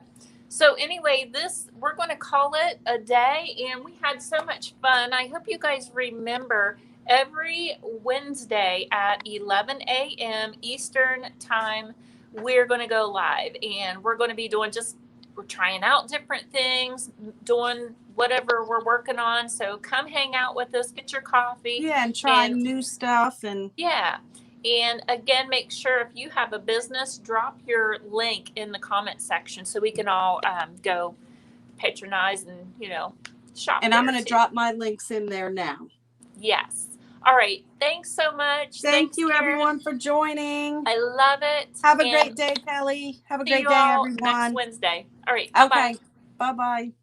So anyway, we're going to call it a day, and we had so much fun. I hope you guys remember every Wednesday at 11 a.m. Eastern time, we're going to go live, and we're going to be doing we're trying out different things, doing whatever we're working on. So come hang out with us, get your coffee. Yeah, and trying new stuff. Yeah. And again, make sure if you have a business, drop your link in the comment section so we can all go patronize and, shop. And I'm going to drop my links in there now. Yes. All right. Thanks so much. Thank you, everyone, for joining. I love it. Have a great day, Kelly. Have a great day, everyone. Next Wednesday. All right. Bye-bye. Okay. Bye-bye.